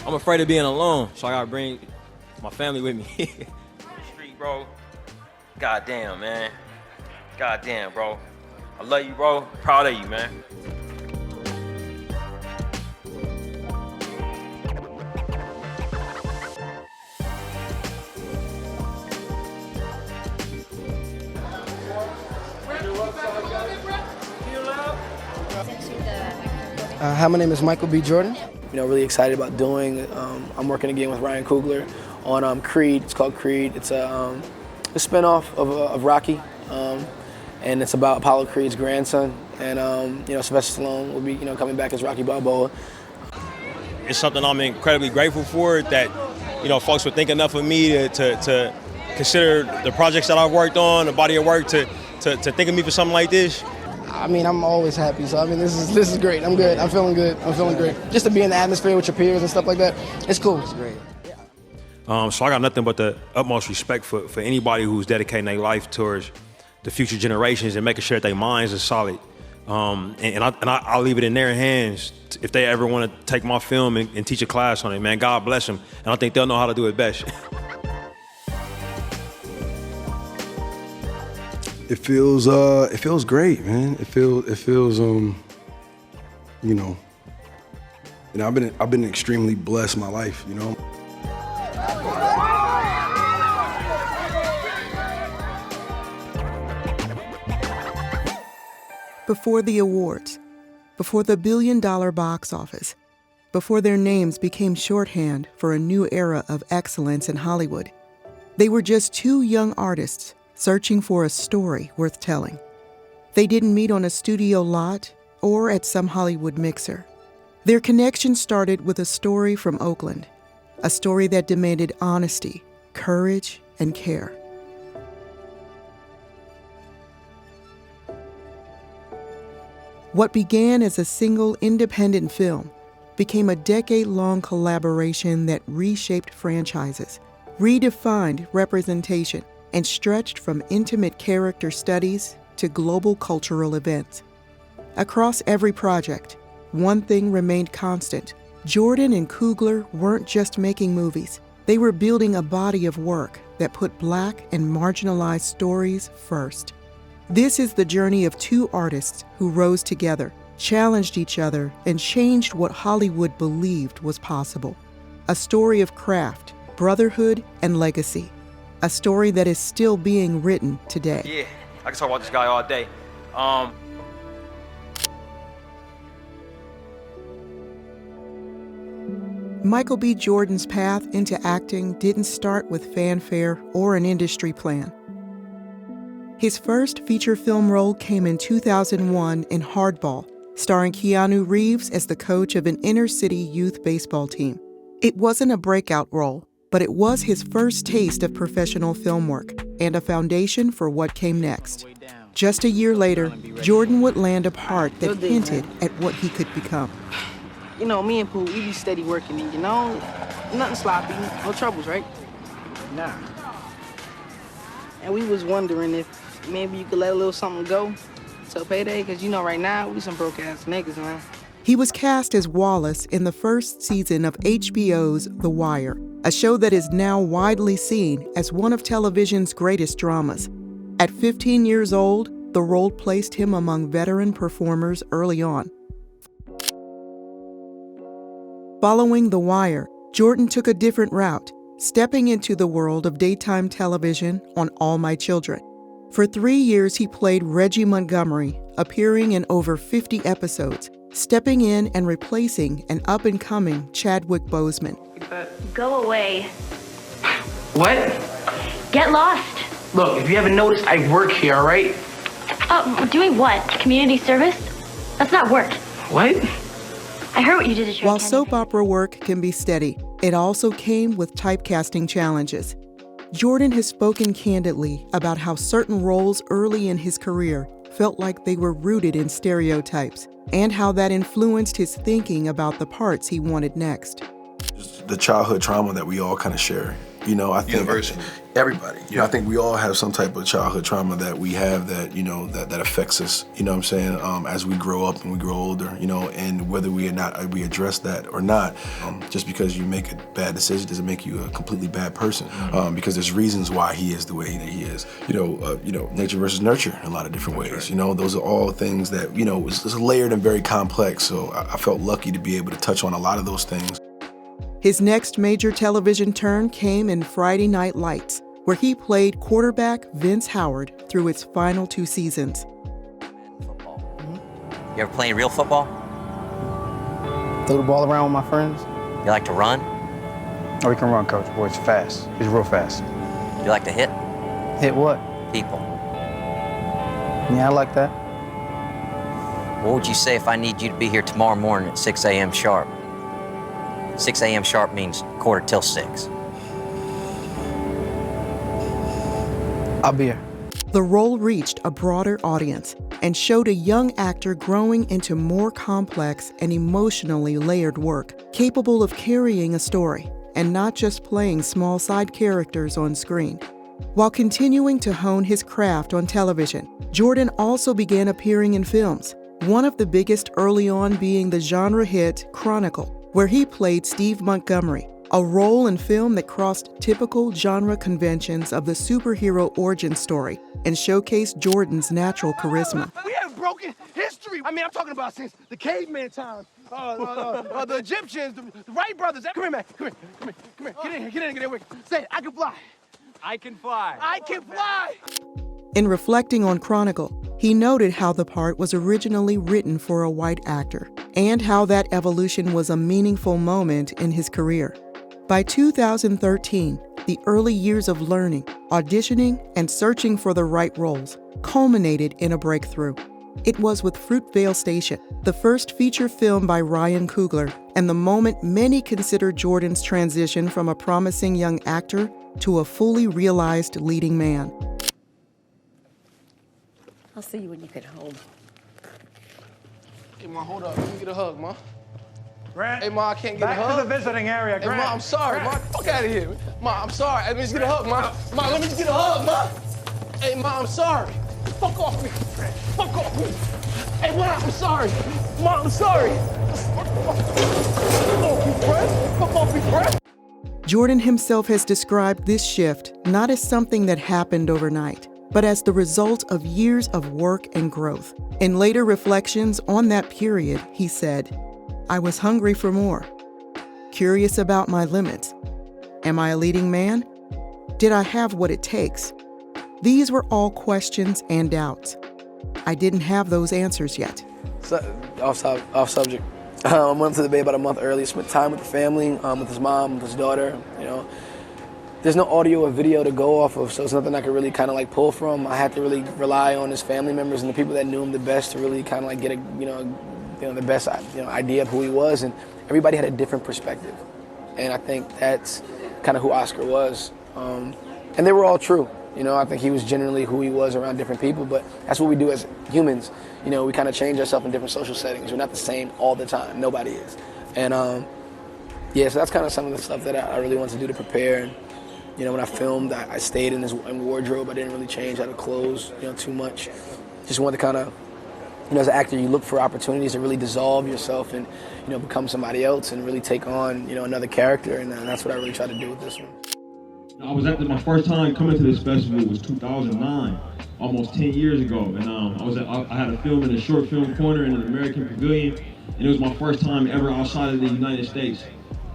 I'm afraid of being alone, so I gotta bring my family with me. Street, bro. God damn, man. God damn, bro. I love you, bro. Proud of you, man. Hi, my name is Michael B. Jordan. Really excited about doing. I'm working again with Ryan Coogler on Creed. It's called Creed. It's a spinoff of Rocky, and it's about Apollo Creed's grandson. And Sylvester Stallone will be coming back as Rocky Balboa. It's something I'm incredibly grateful for that folks would think enough of me to consider the projects that I've worked on, the body of work to think of me for something like this. I mean, I'm always happy, so I mean, this is great. I'm good. I'm feeling good. I'm feeling great. Just to be in the atmosphere with your peers and stuff like that, it's cool. It's great. So I got nothing but the utmost respect for anybody who's dedicating their life towards the future generations and making sure that their minds are solid. I'll leave it in their hands if they ever want to take my film and teach a class on it. Man, God bless them, and I think they'll know how to do it best. It feels great, man. It feels I've been extremely blessed my life, Before the awards, before the billion-dollar box office, before their names became shorthand for a new era of excellence in Hollywood, they were just two young artists searching for a story worth telling. They didn't meet on a studio lot or at some Hollywood mixer. Their connection started with a story from Oakland, a story that demanded honesty, courage, and care. What began as a single independent film became a decade-long collaboration that reshaped franchises, redefined representation, and stretched from intimate character studies to global cultural events. Across every project, one thing remained constant. Jordan and Coogler weren't just making movies. They were building a body of work that put Black and marginalized stories first. This is the journey of two artists who rose together, challenged each other, and changed what Hollywood believed was possible. A story of craft, brotherhood, and legacy. A story that is still being written today. Yeah, I can talk about this guy all day. Michael B. Jordan's path into acting didn't start with fanfare or an industry plan. His first feature film role came in 2001 in Hardball, starring Keanu Reeves as the coach of an inner-city youth baseball team. It wasn't a breakout role, but it was his first taste of professional film work and a foundation for what came next. Just a year later, Jordan would land a part that hinted at what he could become. Me and Pooh, we be steady working and, nothing sloppy, no troubles, right? Nah. And we was wondering if maybe you could let a little something go till payday, because, right now, we some broke-ass niggas, man. He was cast as Wallace in the first season of HBO's The Wire, a show that is now widely seen as one of television's greatest dramas. At 15 years old, the role placed him among veteran performers early on. Following The Wire, Jordan took a different route, stepping into the world of daytime television on All My Children. For 3 years, he played Reggie Montgomery, appearing in over 50 episodes, stepping in and replacing an up-and-coming Chadwick Boseman. Go away. What? Get lost. Look, if you haven't noticed, I work here, all right? Doing what? Community service? That's not work. What? I heard what you did at your While soap opera work can be steady, it also came with typecasting challenges. Jordan has spoken candidly about how certain roles early in his career felt like they were rooted in stereotypes, and how that influenced his thinking about the parts he wanted next. Just the childhood trauma that we all kind of share, You know, I think Universal. everybody. You know, I think we all have some type of childhood trauma that we have that, you know, that affects us, you know what I'm saying, as we grow up and we grow older, you know, and whether we address that or not, just because you make a bad decision doesn't make you a completely bad person, because there's reasons why he is the way that he is. You know, nature versus nurture in a lot of different ways. You know, those are all things that, you know, it's layered and very complex, so I felt lucky to be able to touch on a lot of those things. His next major television turn came in Friday Night Lights, where he played quarterback Vince Howard through its final 2 seasons. You ever playing real football? Throw the ball around with my friends. You like to run? Oh, we can run, Coach. Boy, it's fast. He's real fast. You like to hit? Hit what? People. Yeah, I like that. What would you say if I need you to be here tomorrow morning at 6 a.m. sharp? 6 a.m. sharp means 6:45. I'll be here. The role reached a broader audience and showed a young actor growing into more complex and emotionally layered work, capable of carrying a story and not just playing small side characters on screen. While continuing to hone his craft on television, Jordan also began appearing in films, one of the biggest early on being the genre hit Chronicle, where he played Steve Montgomery, a role in film that crossed typical genre conventions of the superhero origin story and showcased Jordan's natural charisma. We have broken history. I mean, I'm talking about since the caveman times, the Egyptians, the Wright brothers. Come here, man. Come here. Get in here. Get in here. Say it. I can fly. I can fly. I can fly. In reflecting on Chronicle, he noted how the part was originally written for a white actor and how that evolution was a meaningful moment in his career. By 2013, the early years of learning, auditioning, and searching for the right roles culminated in a breakthrough. It was with Fruitvale Station, the first feature film by Ryan Coogler, and the moment many considered Jordan's transition from a promising young actor to a fully realized leading man. I'll see you when you get home. Hey, Ma, hold up. Let me get a hug, Ma. Grant, hey, Ma, I can't get back a hug. to the visiting area, Hey, Grant. Ma, I'm sorry, Ma. Fuck out of here. Ma, I'm sorry. Let me just get a hug, Ma. Ma, let me just get a hug, Ma. Hey, Ma, I'm sorry. Fuck off me. Fuck off me. Hey, Ma, I'm sorry. Ma, I'm sorry. Fuck off me, Brett. Fuck off me, Brett. Jordan himself has described this shift not as something that happened overnight, but as the result of years of work and growth. In later reflections on that period, he said, "I was hungry for more, curious about my limits. Am I a leading man? Did I have what it takes?" These were all questions and doubts. I didn't have those answers yet. So, off subject. I went to the Bay about a month early, spent time with the family, with his mom, with his daughter, you know. There's no audio or video to go off of, so it's nothing I could really kind of like pull from. I had to really rely on his family members and the people that knew him the best to really kind of like get the best idea of who he was, and everybody had a different perspective. And I think that's kind of who Oscar was. And they were all true. You know, I think he was generally who he was around different people, but that's what we do as humans. You know, we kind of change ourselves in different social settings. We're not the same all the time. Nobody is. And so that's kind of some of the stuff that I really wanted to do to prepare. And, you know, when I filmed, I stayed in his wardrobe. I didn't really change out of clothes, too much. Just wanted to kind of, as an actor, you look for opportunities to really dissolve yourself and, become somebody else and really take on, another character. And that's what I really tried to do with this one. I was my first time coming to this festival was 2009, almost 10 years ago, and I had a film in a short film corner in an American Pavilion, and it was my first time ever outside of the United States,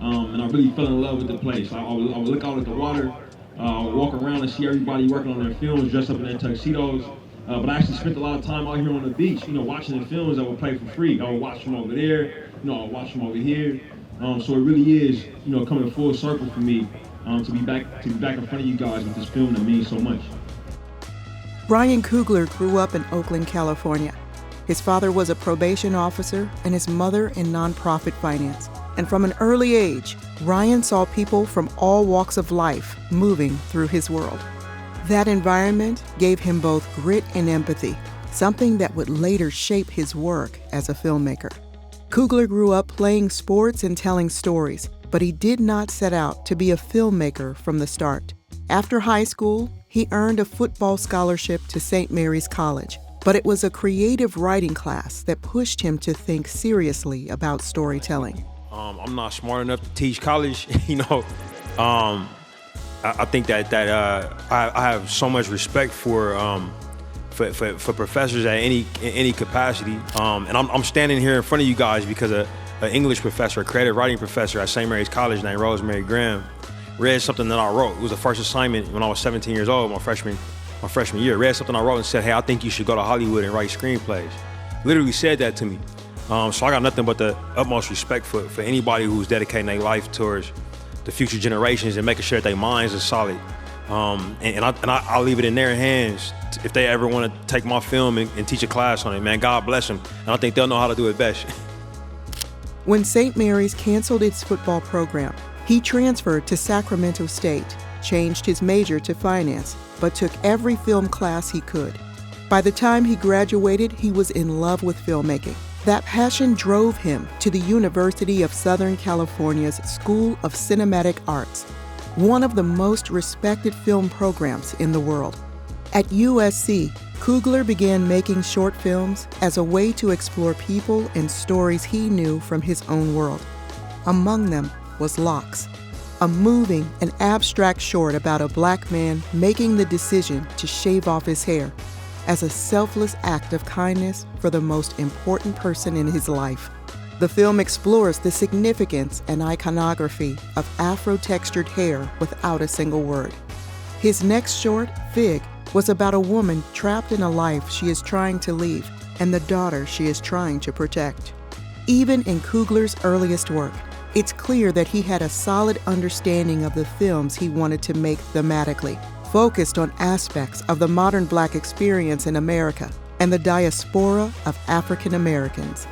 and I really fell in love with the place. I would look out at the water, walk around and see everybody working on their films, dressed up in their tuxedos, but I actually spent a lot of time out here on the beach, watching the films that would play for free. I would watch them over there, I would watch them over here, so it really is, coming full circle for me. To be back in front of you guys with this film that means so much. Ryan Coogler grew up in Oakland, California. His father was a probation officer and his mother in nonprofit finance. And from an early age, Ryan saw people from all walks of life moving through his world. That environment gave him both grit and empathy, something that would later shape his work as a filmmaker. Coogler grew up playing sports and telling stories, but he did not set out to be a filmmaker from the start. After high school, he earned a football scholarship to St. Mary's College, but it was a creative writing class that pushed him to think seriously about storytelling. I'm not smart enough to teach college, I think that I have so much respect for professors at any capacity, and I'm standing here in front of you guys because an English professor, a creative writing professor at St. Mary's College named Rosemary Graham read something that I wrote. It was the first assignment when I was 17 years old, my freshman year. Read something I wrote and said, "Hey, I think you should go to Hollywood and write screenplays." Literally said that to me. So I got nothing but the utmost respect for anybody who's dedicating their life towards the future generations and making sure that their minds are solid. I'll leave it in their hands if they ever want to take my film and teach a class on it. Man, God bless them. And I think they'll know how to do it best. When St. Mary's canceled its football program, he transferred to Sacramento State, changed his major to finance, but took every film class he could. By the time he graduated, he was in love with filmmaking. That passion drove him to the University of Southern California's School of Cinematic Arts, one of the most respected film programs in the world. At USC, Coogler began making short films as a way to explore people and stories he knew from his own world. Among them was Locks, a moving and abstract short about a black man making the decision to shave off his hair as a selfless act of kindness for the most important person in his life. The film explores the significance and iconography of Afro-textured hair without a single word. His next short, Fig, was about a woman trapped in a life she is trying to leave and the daughter she is trying to protect. Even in Coogler's earliest work, it's clear that he had a solid understanding of the films he wanted to make thematically, focused on aspects of the modern Black experience in America and the diaspora of African Americans.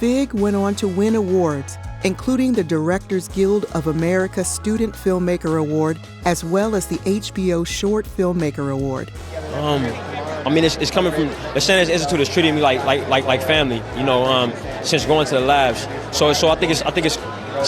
Fig went on to win awards, including the Directors Guild of America Student Filmmaker Award, as well as the HBO Short Filmmaker Award. It's coming from the Sanders Institute is treating me like family, since going to the labs. So I think it's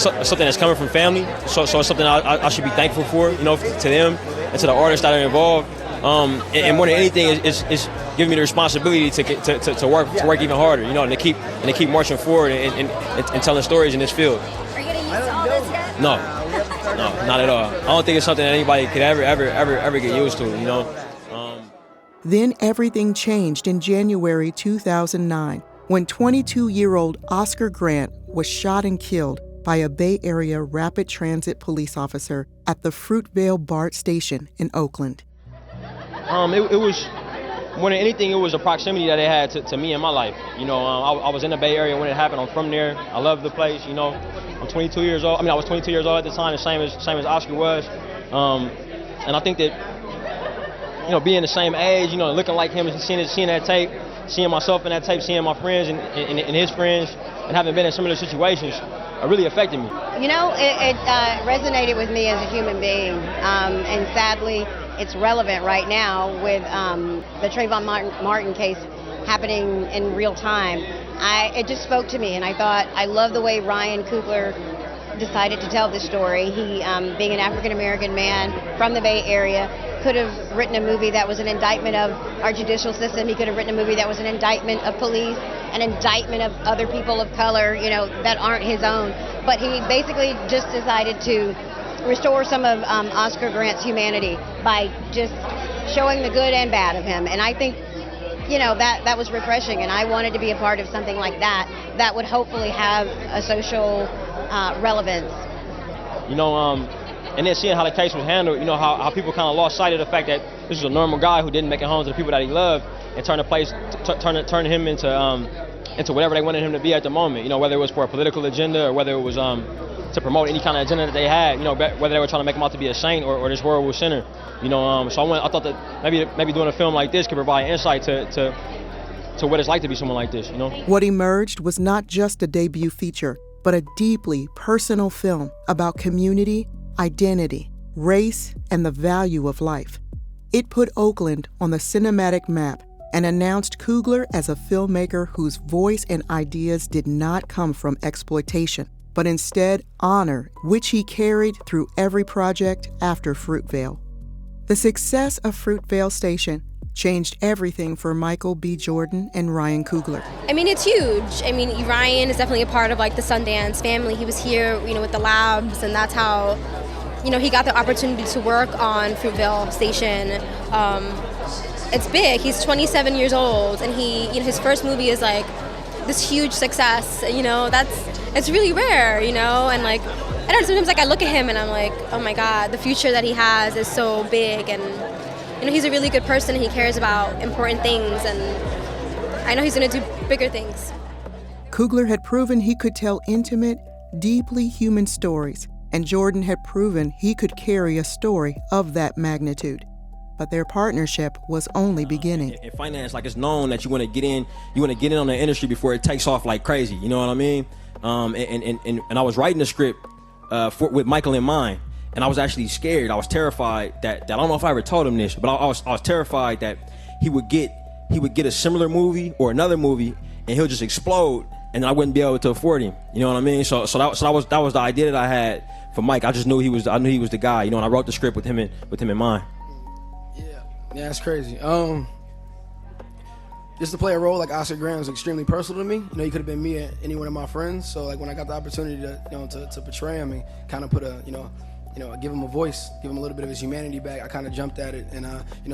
something that's coming from family. So it's something I should be thankful for, to them and to the artists that are involved. And more than anything, it's giving me the responsibility to work even harder, and to keep marching forward and telling stories in this field. Are you getting used to all this yet? No, not at all. I don't think it's something that anybody could ever get used to, Then everything changed in January 2009 when 22-year-old Oscar Grant was shot and killed by a Bay Area rapid transit police officer at the Fruitvale BART station in Oakland. It was, more than anything, it was a proximity that it had to me in my life. I was in the Bay Area when it happened. I'm from there. I love the place. I'm 22 years old. I was 22 years old at the time, the same as Oscar was. And I think that, being the same age, looking like him and seeing that tape, seeing myself in that tape, seeing my friends and his friends, and having been in similar situations, really affected me. It resonated with me as a human being, and sadly, it's relevant right now with the Trayvon Martin case happening in real time. It just spoke to me, and I thought, I love the way Ryan Coogler decided to tell this story. He, being an African-American man from the Bay Area, could have written a movie that was an indictment of our judicial system. He could have written a movie that was an indictment of police, an indictment of other people of color, that aren't his own. But he basically just decided to restore some of Oscar Grant's humanity by just showing the good and bad of him. And I think, that was refreshing, and I wanted to be a part of something like that would hopefully have a social relevance. And then seeing how the case was handled, how people kind of lost sight of the fact that this was a normal guy who didn't make it home to the people that he loved, and turn him into whatever they wanted him to be at the moment. Whether it was for a political agenda or whether it was to promote any kind of agenda that they had. Whether they were trying to make him out to be a saint or this horrible sinner. So I thought that maybe doing a film like this could provide insight to what it's like to be someone like this. What emerged was not just a debut feature, but a deeply personal film about community, identity, race, and the value of life. It put Oakland on the cinematic map and announced Coogler as a filmmaker whose voice and ideas did not come from exploitation, but instead honor, which he carried through every project after Fruitvale. The success of Fruitvale Station changed everything for Michael B. Jordan and Ryan Coogler. I mean, it's huge. I mean, Ryan is definitely a part of like the Sundance family. He was here, with the labs, and that's how, he got the opportunity to work on Fruitvale Station. It's big. He's 27 years old, and his first movie is like this huge success. It's really rare, and like, I don't know, sometimes like I look at him and I'm like, oh my God, the future that he has is so big, and he's a really good person and he cares about important things, and I know he's gonna do bigger things. Coogler had proven he could tell intimate, deeply human stories, and Jordan had proven he could carry a story of that magnitude. But their partnership was only beginning. In finance, like, it's known that you want to get in on the industry before it takes off like crazy. You know what I mean? And I was writing the script with Michael in mind, and I was actually scared. I was terrified that I don't know if I ever told him this, but I was terrified that he would get a similar movie or another movie, and he'll just explode, and I wouldn't be able to afford him. You know what I mean? So that was the idea that I had for Mike. I just knew he was the guy. And I wrote the script with him in mind. Yeah, it's crazy. Just to play a role like Oscar Grant was extremely personal to me. He could have been me or any one of my friends. So like when I got the opportunity to portray him and kind of put give him a voice, give him a little bit of his humanity back, I kind of jumped at it. And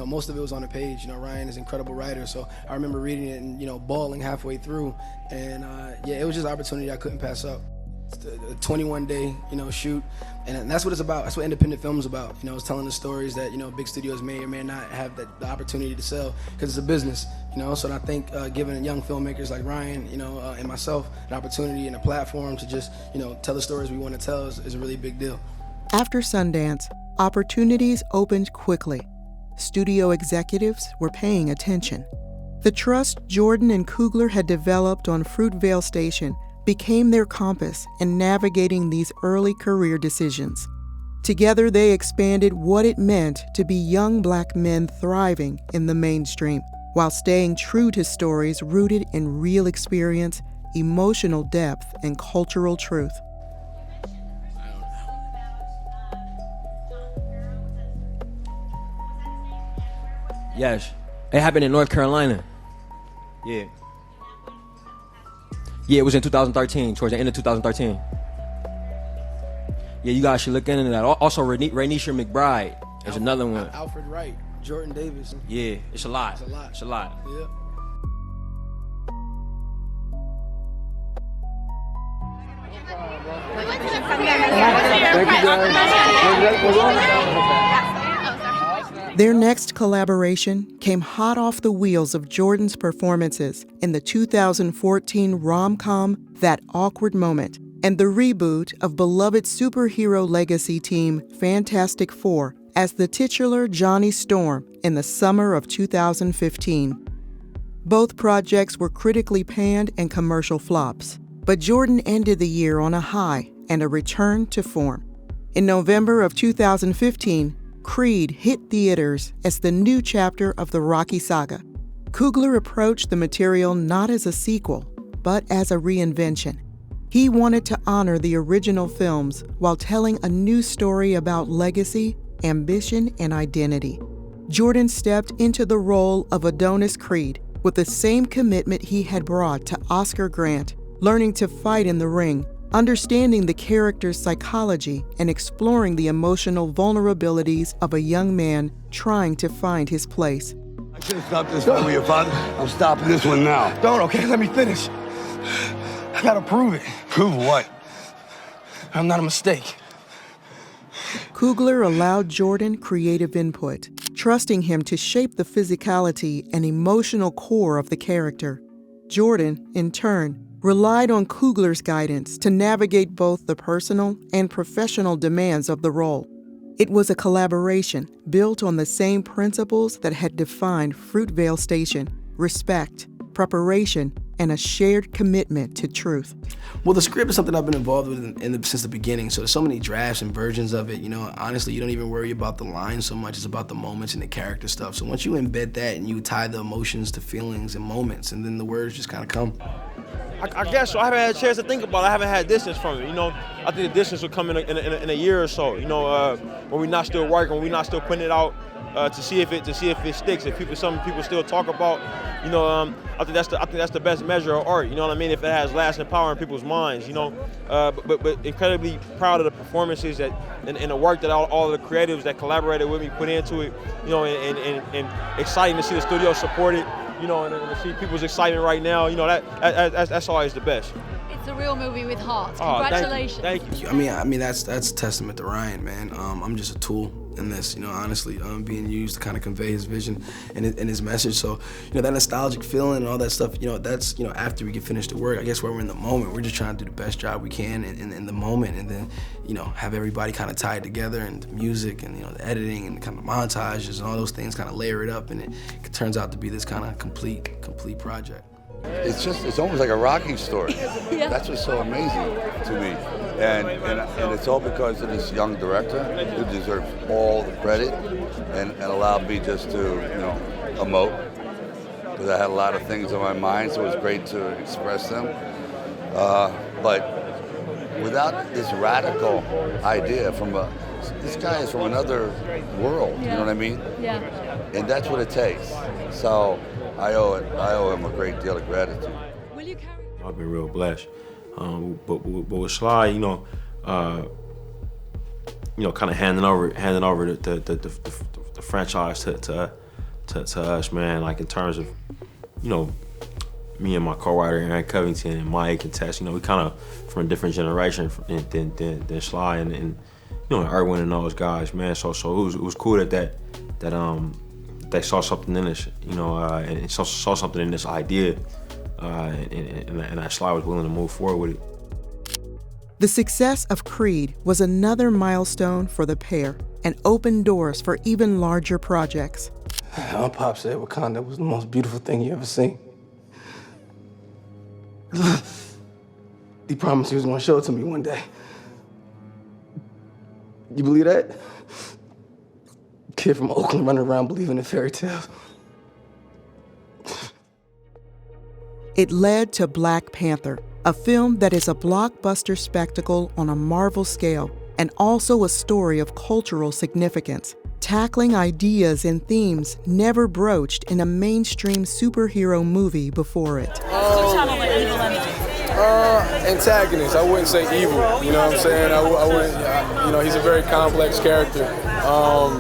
most of it was on the page. Ryan is an incredible writer, so I remember reading it and bawling halfway through. And it was just an opportunity I couldn't pass up. It's a 21-day shoot, and that's what it's about. That's what independent film's about. It's telling the stories that big studios may or may not have the opportunity to sell, because it's a business. So I think giving young filmmakers like Ryan, and myself an opportunity and a platform to just tell the stories we want to tell is a really big deal. After Sundance, opportunities opened quickly. Studio executives were paying attention. The trust Jordan and Coogler had developed on Fruitvale Station became their compass in navigating these early career decisions. Together, they expanded what it meant to be young Black men thriving in the mainstream, while staying true to stories rooted in real experience, emotional depth, and cultural truth. Yes, it happened in North Carolina. Yeah. Yeah, it was in 2013, towards the end of 2013. Yeah, you guys should look into that. Also, Rainisha McBride is another one. Alfred Wright, Jordan Davis. Yeah, it's a lot. It's a lot. Yeah. Their next collaboration came hot off the wheels of Jordan's performances in the 2014 rom-com That Awkward Moment and the reboot of beloved superhero legacy team Fantastic Four as the titular Johnny Storm in the summer of 2015. Both projects were critically panned and commercial flops, but Jordan ended the year on a high and a return to form. In November of 2015, Creed hit theaters as the new chapter of the Rocky saga. Coogler approached the material not as a sequel, but as a reinvention. He wanted to honor the original films while telling a new story about legacy, ambition, and identity. Jordan stepped into the role of Adonis Creed with the same commitment he had brought to Oscar Grant, learning to fight in the ring, understanding the character's psychology, and exploring the emotional vulnerabilities of a young man trying to find his place. I should have stopped this one with your father. I'm stopping this one now. Don't, okay? Let me finish. I gotta prove it. Prove what? I'm not a mistake. Coogler allowed Jordan creative input, trusting him to shape the physicality and emotional core of the character. Jordan, in turn, relied on Coogler's guidance to navigate both the personal and professional demands of the role. It was a collaboration built on the same principles that had defined Fruitvale Station: respect, preparation, and a shared commitment to truth. Well, the script is something I've been involved with since the beginning, so there's so many drafts and versions of it. Honestly, you don't even worry about the lines so much. It's about the moments and the character stuff. So once you embed that and you tie the emotions to feelings and moments, and then the words just kind of come. I guess so. I haven't had a chance to think about it. I haven't had distance from it. You know, I think the distance will come in a year or so. You know, when we're not still working, when we're not still putting it out to see if it sticks. If some people still talk about, you know, I think that's the best measure of art. You know what I mean? If it has lasting power in people's minds. You know, but incredibly proud of the performances that and the work that all of the creatives that collaborated with me put into it. You know, and exciting to see the studio support it. You know, and to see people's excitement right now, you know, that's always the best. It's a real movie with heart. Oh, Congratulations. Thank you. I mean that's a testament to Ryan, man. I'm just a tool in this, you know, honestly, being used to kind of convey his vision and his message. So, you know, that nostalgic feeling and all that stuff, you know, that's, you know, after we get finished the work, I guess where we're in the moment, we're just trying to do the best job we can in the moment, and then, you know, have everybody kind of tied together, and the music and, you know, the editing and kind of montages and all those things kind of layer it up, and it turns out to be this kind of complete project. It's almost like a Rocky story. Yeah. That's what's so amazing to me. And it's all because of this young director who deserves all the credit and allowed me just to, you know, emote. Because I had a lot of things on my mind, so it was great to express them. But without this radical idea this guy is from another world, you know what I mean? Yeah. And that's what it takes. So I owe him a great deal of gratitude. Will you carry? I've been real blessed, but with Sly, you know, kind of handing over the franchise to us, man. Like in terms of, you know, me and my co-writer Aaron Covington and Mike and Tess, you know, we kind of from a different generation than Sly and you know, Erwin and those guys, man. So it was cool that they saw something in us, you know, and saw something in this idea, and that Sly was willing to move forward with it. The success of Creed was another milestone for the pair and opened doors for even larger projects. My pop said Wakanda was the most beautiful thing you ever seen. He promised he was gonna show it to me one day. You believe that? Kid from Oakland running around believing in fairy tales. It led to Black Panther, a film that is a blockbuster spectacle on a Marvel scale and also a story of cultural significance, tackling ideas and themes never broached in a mainstream superhero movie before it. Antagonist, I wouldn't say evil, you know what I'm saying? I wouldn't, you know, he's a very complex character.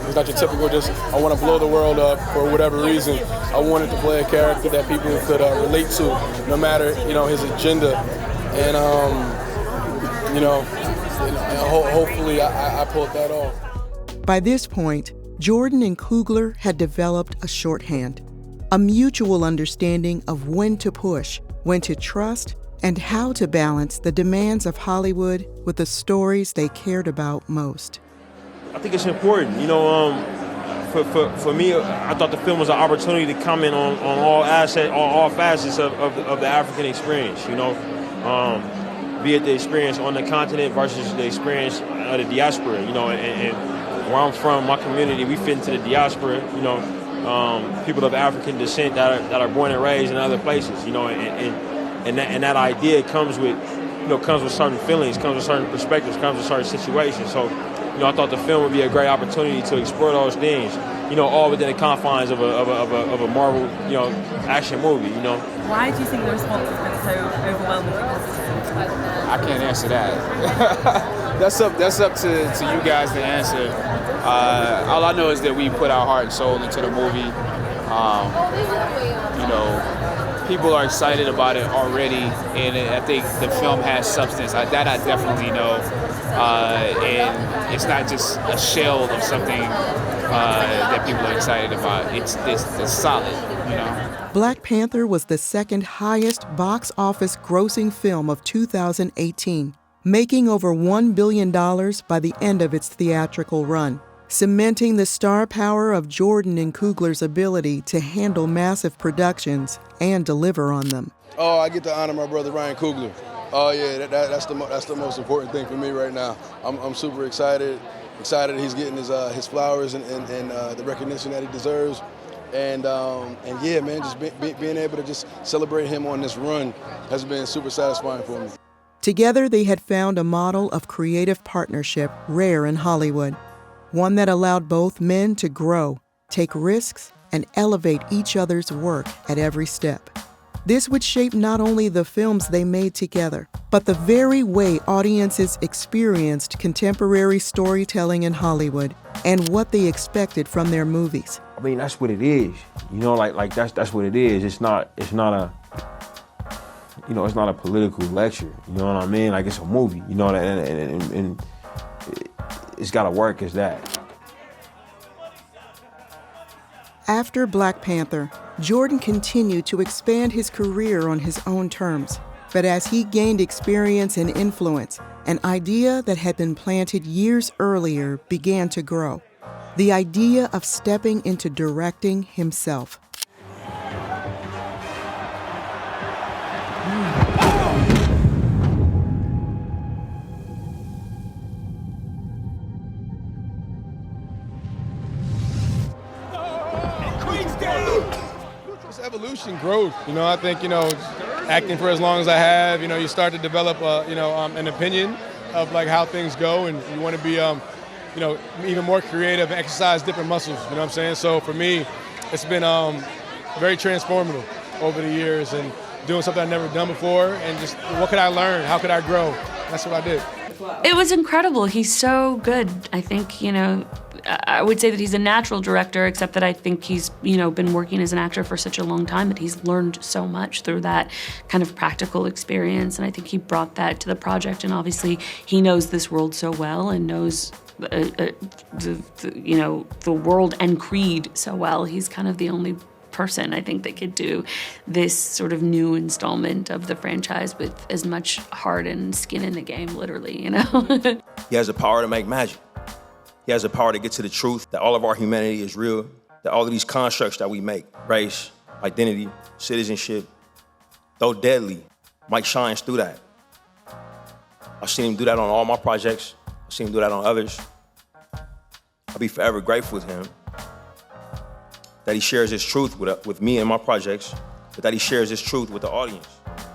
He's not your typical just, I want to blow the world up for whatever reason. I wanted to play a character that people could relate to, no matter, you know, his agenda. And, you know, hopefully I pulled that off. By this point, Jordan and Coogler had developed a shorthand, a mutual understanding of when to push, when to trust, and how to balance the demands of Hollywood with the stories they cared about most. I think it's important, you know, for me, I thought the film was an opportunity to comment on all facets of the African experience, you know, be it the experience on the continent versus the experience of the diaspora, you know, and where I'm from, my community, we fit into the diaspora, you know, people of African descent that are born and raised in other places, you know, and that idea comes with certain feelings, comes with certain perspectives, comes with certain situations. So, you know, I thought the film would be a great opportunity to explore those things, you know, all within the confines of a Marvel, you know, action movie, you know. Why do you think the response has been so overwhelmingly positive? I can't answer that. That's up to you guys to answer. All I know is that we put our heart and soul into the movie. You know, people are excited about it already, and I think the film has substance. That I definitely know. And it's not just a shell of something that people are excited about. It's solid, you know. Black Panther was the second highest box office grossing film of 2018, making over $1 billion by the end of its theatrical run, cementing the star power of Jordan and Coogler's ability to handle massive productions and deliver on them. Oh, I get to honor my brother Ryan Coogler. Oh yeah, that's the most important thing for me right now. I'm super excited he's getting his flowers and the recognition that he deserves. And yeah, man, just being able to just celebrate him on this run has been super satisfying for me. Together, they had found a model of creative partnership rare in Hollywood, one that allowed both men to grow, take risks, and elevate each other's work at every step. This would shape not only the films they made together, but the very way audiences experienced contemporary storytelling in Hollywood and what they expected from their movies. I mean, that's what it is. You know, like that's what it is. It's not a political lecture. You know what I mean? Like, it's a movie. You know, and it's got to work as that. After Black Panther, Jordan continued to expand his career on his own terms. But as he gained experience and influence, an idea that had been planted years earlier began to grow. The idea of stepping into directing himself. It's evolution, growth. You know, I think, acting for as long as I have, you start to develop, an opinion of like how things go, and you want to be, even more creative and exercise different muscles. You know what I'm saying? So for me, it's been very transformative over the years, and doing something I've never done before, and just what could I learn? How could I grow? That's what I did. It was incredible. He's so good. I think, I would say that he's a natural director, except that I think he's, been working as an actor for such a long time that he's learned so much through that kind of practical experience. And I think he brought that to the project. And obviously he knows this world so well and knows the world and Creed so well. He's kind of the only person, I think, that could do this sort of new installment of the franchise with as much heart and skin in the game, literally, He has the power to make magic. He has the power to get to the truth that all of our humanity is real, that all of these constructs that we make, race, identity, citizenship, though deadly, Mike shines through that. I've seen him do that on all my projects. I've seen him do that on others. I'll be forever grateful to him that he shares his truth with me and my projects, but that he shares his truth with the audience.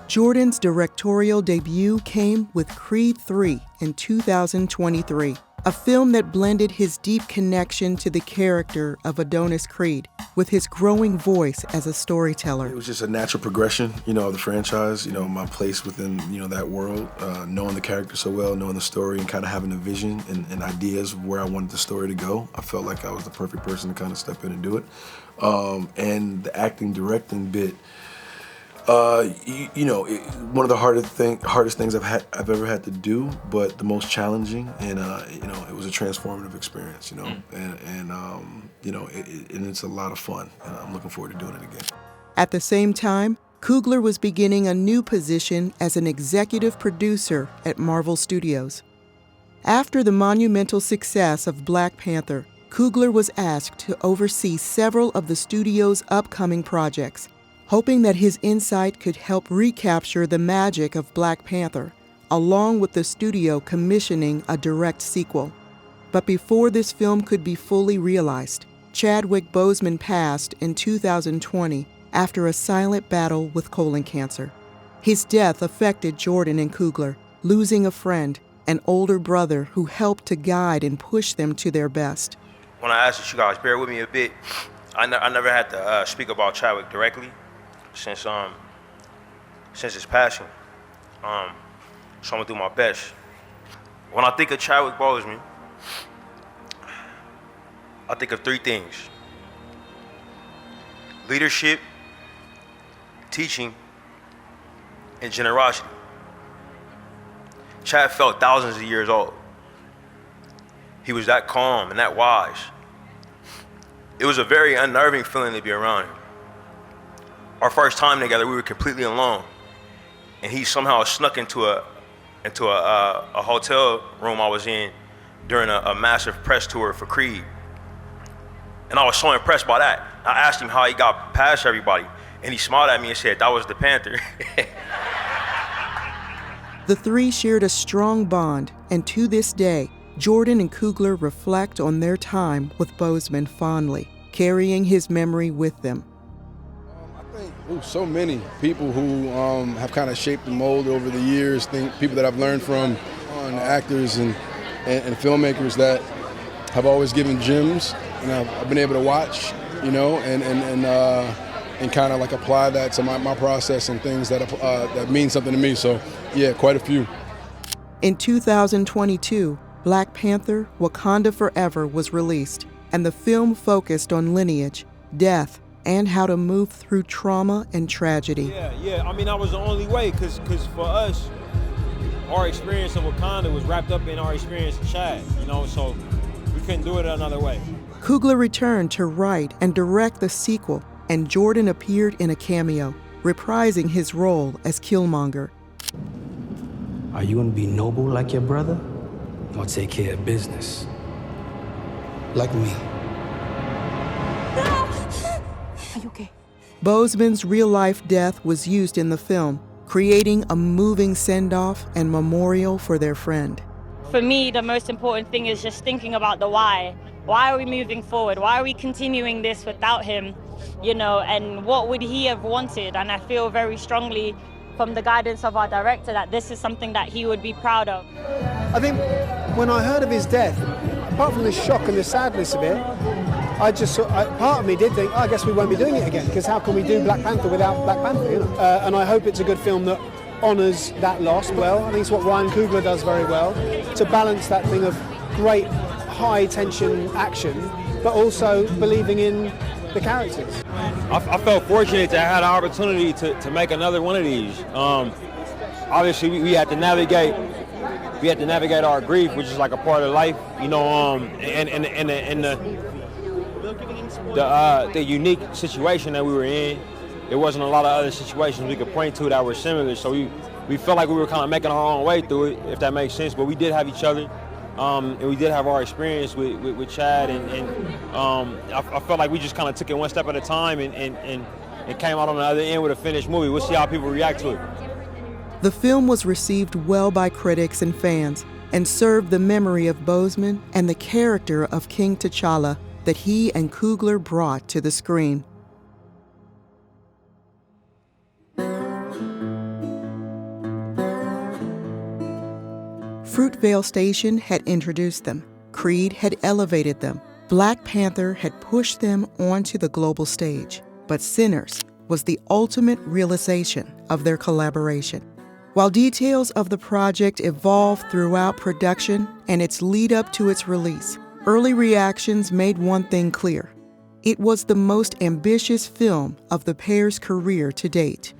Jordan's directorial debut came with Creed 3 in 2023, a film that blended his deep connection to the character of Adonis Creed with his growing voice as a storyteller. It was just a natural progression, of the franchise, my place within, that world, knowing the character so well, knowing the story, and kind of having a vision and ideas of where I wanted the story to go. I felt like I was the perfect person to kind of step in and do it. And the acting, directing bit, one of the hardest things I've ever had to do, but the most challenging, and it was a transformative experience, and it's a lot of fun, and I'm looking forward to doing it again. At the same time, Coogler was beginning a new position as an executive producer at Marvel Studios. After the monumental success of Black Panther, Coogler was asked to oversee several of the studio's upcoming projects, hoping that his insight could help recapture the magic of Black Panther, along with the studio commissioning a direct sequel. But before this film could be fully realized, Chadwick Boseman passed in 2020 after a silent battle with colon cancer. His death affected Jordan and Coogler, losing a friend, an older brother who helped to guide and push them to their best. When I asked you guys, bear with me a bit, I never had to speak about Chadwick directly since his passing. So I'm gonna do my best. When I think of Chadwick Boseman, I think of three things: leadership, teaching, and generosity. Chad felt thousands of years old. He was that calm and that wise. It was a very unnerving feeling to be around him. Our first time together, we were completely alone, and he somehow snuck into a hotel room I was in during a massive press tour for Creed. And I was so impressed by that. I asked him how he got past everybody, and he smiled at me and said, "That was the Panther." The three shared a strong bond, and to this day, Jordan and Coogler reflect on their time with Boseman fondly, carrying his memory with them. So many people who have kind of shaped the mold over the years, people that I've learned from, actors and filmmakers that have always given gems, and I've been able to watch, you know, and kind of like apply that to my process and things that mean something to me. So yeah, quite a few. In 2022, Black Panther: Wakanda Forever was released, and the film focused on lineage, death, and how to move through trauma and tragedy. Yeah. I mean, that was the only way, because for us, our experience of Wakanda was wrapped up in our experience of Chad, you know, so we couldn't do it another way. Coogler returned to write and direct the sequel, and Jordan appeared in a cameo, reprising his role as Killmonger. Are you gonna be noble like your brother, or take care of business like me? Are you okay? Boseman's real-life death was used in the film, creating a moving send-off and memorial for their friend. For me, the most important thing is just thinking about the why. Why are we moving forward? Why are we continuing this without him? You know, and what would he have wanted? And I feel very strongly from the guidance of our director that this is something that he would be proud of. I think when I heard of his death, apart from the shock and the sadness of it, part of me did think, I guess we won't be doing it again, because how can we do Black Panther without Black Panther, you know? And I hope it's a good film that honours that loss well. I think it's what Ryan Coogler does very well, to balance that thing of great high-tension action, but also believing in the characters. I felt fortunate to have the opportunity to make another one of these. Obviously, we had to navigate our grief, which is like a part of life, you know, and the unique situation that we were in. There wasn't a lot of other situations we could point to that were similar, so we felt like we were kind of making our own way through it, if that makes sense. But we did have each other, and we did have our experience with Chad, and I felt like we just kind of took it one step at a time and came out on the other end with a finished movie. We'll see how people react to it. The film was received well by critics and fans and served the memory of Boseman and the character of King T'Challa that he and Coogler brought to the screen. Fruitvale Station had introduced them. Creed had elevated them. Black Panther had pushed them onto the global stage. But Sinners was the ultimate realization of their collaboration. While details of the project evolved throughout production and its lead up to its release, early reactions made one thing clear. It was the most ambitious film of the pair's career to date.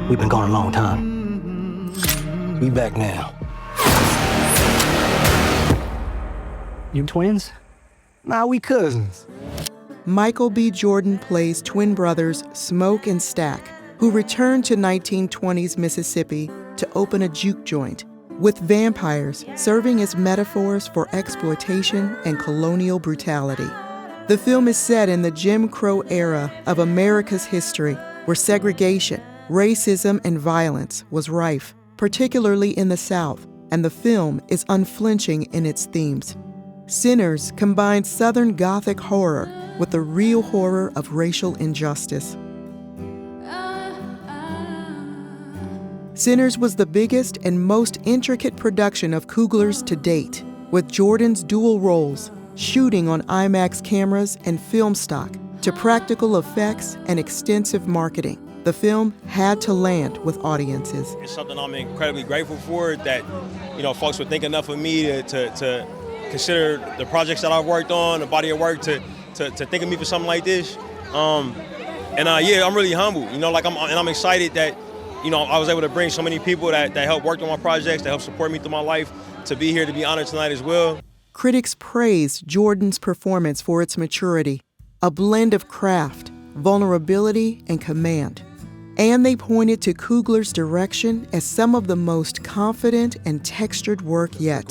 We've been gone a long time. We back now. You twins? Nah, we cousins. Michael B. Jordan plays twin brothers Smoke and Stack, who returned to 1920s Mississippi to open a juke joint, with vampires serving as metaphors for exploitation and colonial brutality. The film is set in the Jim Crow era of America's history, where segregation, racism, and violence was rife, particularly in the South, and the film is unflinching in its themes. Sinners combines Southern Gothic horror with the real horror of racial injustice. Sinners was the biggest and most intricate production of Coogler's to date, with Jordan's dual roles, shooting on IMAX cameras and film stock, to practical effects and extensive marketing. The film had to land with audiences. It's something I'm incredibly grateful for, that, you know, folks would think enough of me to consider the projects that I've worked on, the body of work, to think of me for something like this. Yeah, I'm really humble, you know, like I'm excited that, you know, I was able to bring so many people that helped work on my projects, that helped support me through my life, to be here to be honored tonight as well. Critics praised Jordan's performance for its maturity, a blend of craft, vulnerability, and command. And they pointed to Coogler's direction as some of the most confident and textured work yet.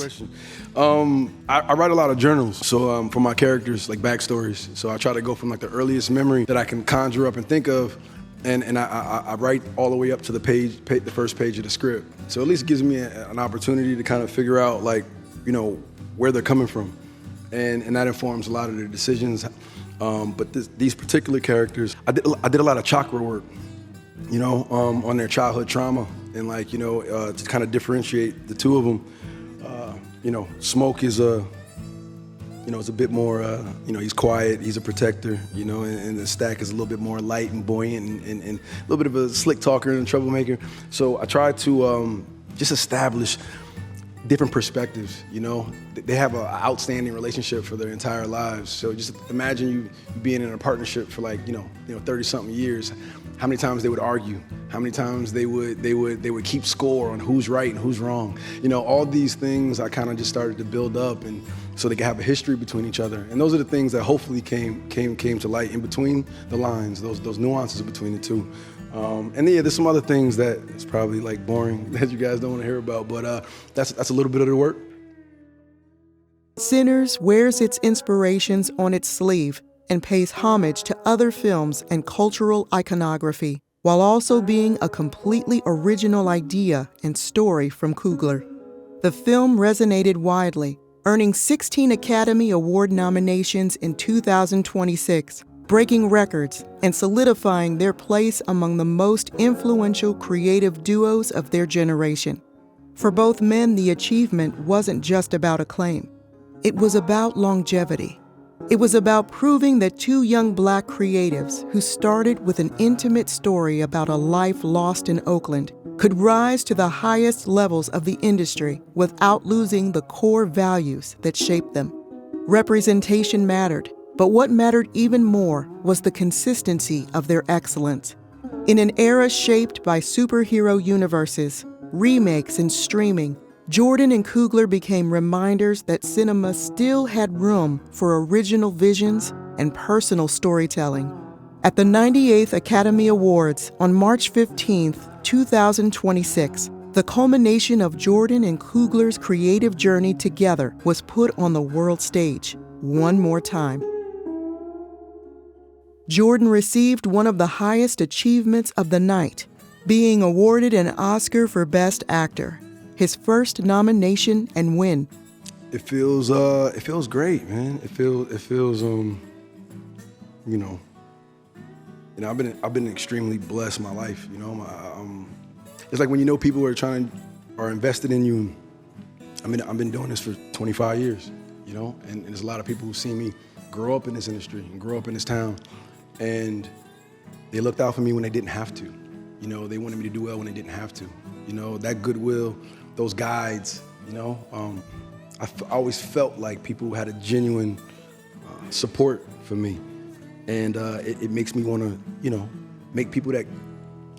I write a lot of journals, so for my characters, like backstories. So I try to go from like the earliest memory that I can conjure up and think of, and I write all the way up to the first page of the script. So at least it gives me an opportunity to kind of figure out, like, you know, where they're coming from. and that informs a lot of their decisions. But these particular characters, I did a lot of chakra work, you know, on their childhood trauma, and like, you know, to kind of differentiate the two of them. You know, Smoke is you know, it's a bit more, you know, he's quiet, he's a protector, you know, and the Stack is a little bit more light and buoyant and a little bit of a slick talker and a troublemaker. So I tried to just establish different perspectives, you know. They have an outstanding relationship for their entire lives. So just imagine you being in a partnership for like, you know, 30-something years. How many times they would argue, how many times they would keep score on who's right and who's wrong. You know, all these things I kind of just started to build up, and so they could have a history between each other. And those are the things that hopefully came to light in between the lines, those nuances between the two. And yeah, there's some other things that it's probably like boring that you guys don't want to hear about, but that's a little bit of the work. Sinners wears its inspirations on its sleeve and pays homage to other films and cultural iconography, while also being a completely original idea and story from Coogler. The film resonated widely, earning 16 Academy Award nominations in 2026, breaking records and solidifying their place among the most influential creative duos of their generation. For both men, the achievement wasn't just about acclaim. It was about longevity. It was about proving that two young Black creatives who started with an intimate story about a life lost in Oakland could rise to the highest levels of the industry without losing the core values that shaped them. Representation mattered, but what mattered even more was the consistency of their excellence. In an era shaped by superhero universes, remakes, and streaming, Jordan and Coogler became reminders that cinema still had room for original visions and personal storytelling. At the 98th Academy Awards on March 15, 2026, the culmination of Jordan and Coogler's creative journey together was put on the world stage one more time. Jordan received one of the highest achievements of the night, being awarded an Oscar for Best Actor, his first nomination and win. It feels great, man. It feels you know, I've been extremely blessed in my life. You know, it's like when you know people are invested in you. I mean, I've been doing this for 25 years, you know, and there's a lot of people who've seen me grow up in this industry and grow up in this town, and they looked out for me when they didn't have to. You know, they wanted me to do well when they didn't have to. You know, that goodwill, those guides, you know, I always felt like people had a genuine support for me. And it makes me want to, you know, make people that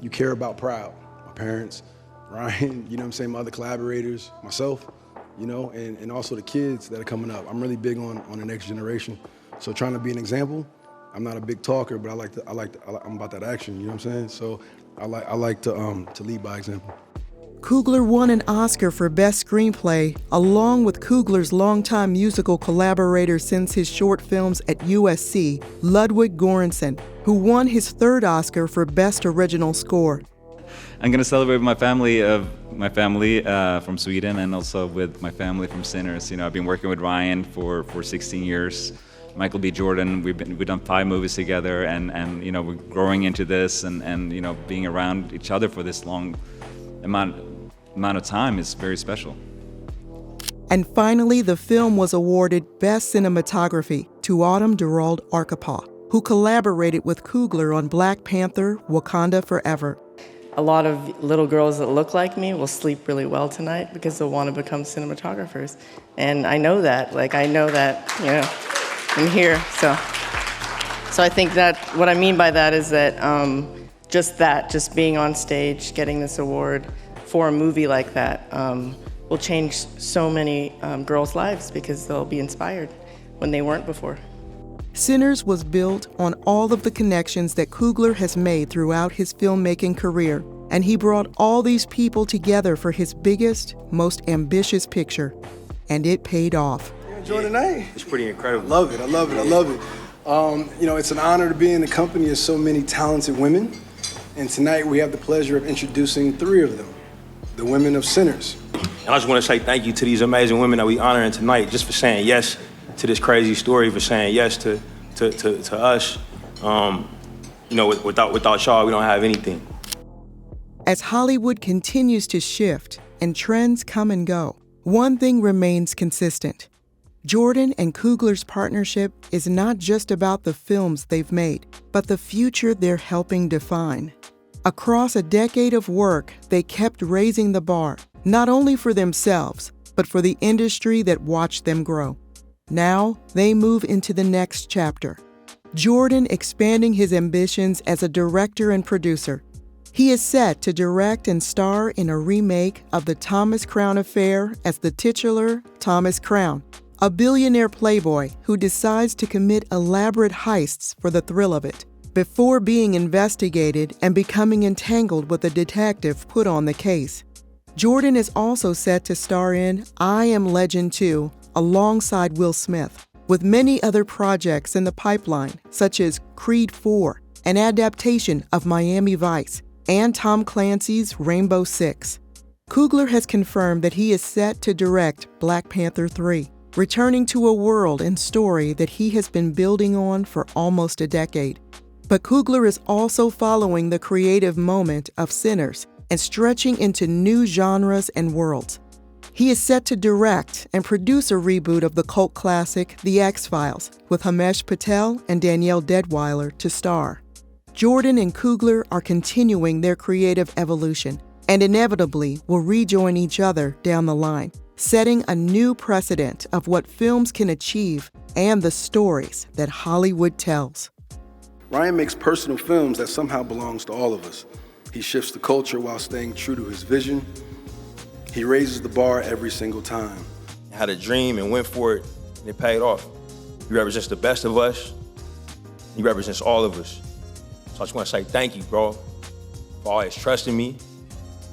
you care about proud. My parents, Ryan, you know what I'm saying, my other collaborators, myself, you know, and also the kids that are coming up. I'm really big on the next generation. So trying to be an example. I'm not a big talker, but I'm about that action, you know what I'm saying? So I like to lead by example. Coogler won an Oscar for Best Screenplay, along with Coogler's longtime musical collaborator since his short films at USC, Ludwig Göransson, who won his third Oscar for Best Original Score. I'm going to celebrate with my family from Sweden, and also with my family from Sinners. You know, I've been working with Ryan for 16 years. Michael B. Jordan, we've done 5 movies together, and you know, we're growing into this, and you know, being around each other for this long amount of time is very special. And finally, the film was awarded Best Cinematography to Autumn Durald Arkapaw, who collaborated with Coogler on Black Panther: Wakanda Forever. A lot of little girls that look like me will sleep really well tonight because they'll want to become cinematographers. And I know that, you know, in here. So I think that what I mean by that is that just being on stage, getting this award for a movie like that will change so many girls' lives because they'll be inspired when they weren't before. Sinners was built on all of the connections that Coogler has made throughout his filmmaking career, and he brought all these people together for his biggest, most ambitious picture, and it paid off. You enjoy the night? It's pretty incredible. I love it. You know, it's an honor to be in the company of so many talented women, and tonight we have the pleasure of introducing 3 of them, the women of Sinners. And I just want to say thank you to these amazing women that we honoring tonight, just for saying yes to this crazy story, for saying yes to us. You know, without y'all, we don't have anything. As Hollywood continues to shift and trends come and go, one thing remains consistent. Jordan and Coogler's partnership is not just about the films they've made, but the future they're helping define. Across a decade of work, they kept raising the bar, not only for themselves, but for the industry that watched them grow. Now, they move into the next chapter. Jordan expanding his ambitions as a director and producer. He is set to direct and star in a remake of The Thomas Crown Affair as the titular Thomas Crown, a billionaire playboy who decides to commit elaborate heists for the thrill of it, before being investigated and becoming entangled with a detective put on the case. Jordan is also set to star in I Am Legend 2 alongside Will Smith, with many other projects in the pipeline, such as Creed 4, an adaptation of Miami Vice, and Tom Clancy's Rainbow Six. Coogler has confirmed that he is set to direct Black Panther 3, returning to a world and story that he has been building on for almost a decade. But Coogler is also following the creative moment of Sinners and stretching into new genres and worlds. He is set to direct and produce a reboot of the cult classic The X-Files, with Himesh Patel and Danielle Deadwyler to star. Jordan and Coogler are continuing their creative evolution and inevitably will rejoin each other down the line, setting a new precedent of what films can achieve and the stories that Hollywood tells. Ryan makes personal films that somehow belongs to all of us. He shifts the culture while staying true to his vision. He raises the bar every single time. I had a dream and went for it, and it paid off. He represents the best of us. He represents all of us. So I just want to say thank you, bro, for always trusting me,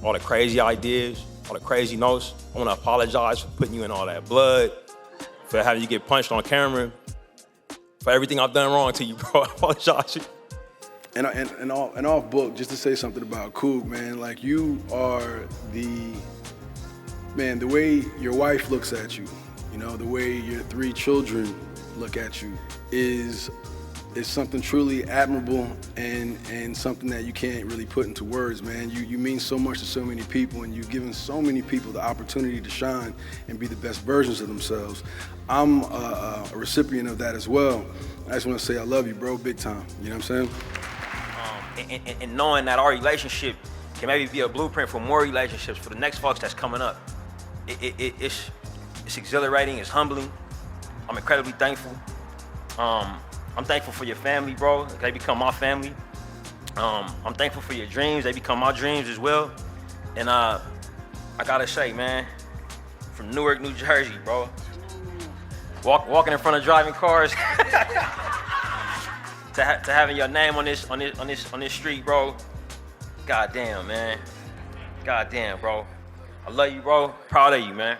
all the crazy ideas, all the crazy notes. I want to apologize for putting you in all that blood, for having you get punched on camera, for everything I've done wrong to you, bro. I apologize. And off book, just to say something about Coog, man, like you are the way your wife looks at you, you know, the way your 3 children look at you is something truly admirable and something that you can't really put into words, man. You mean so much to so many people, and you've given so many people the opportunity to shine and be the best versions of themselves. I'm a recipient of that as well. I just want to say I love you, bro, big time. You know what I'm saying? And knowing that our relationship can maybe be a blueprint for more relationships for the next folks that's coming up. It's exhilarating, it's humbling. I'm incredibly thankful. I'm thankful for your family, bro. They become my family. I'm thankful for your dreams. They become my dreams as well. And I gotta say, man, from Newark, New Jersey, bro, walking in front of driving cars, to having your name on this street, bro. Goddamn, man. Goddamn, bro. I love you, bro. Proud of you, man.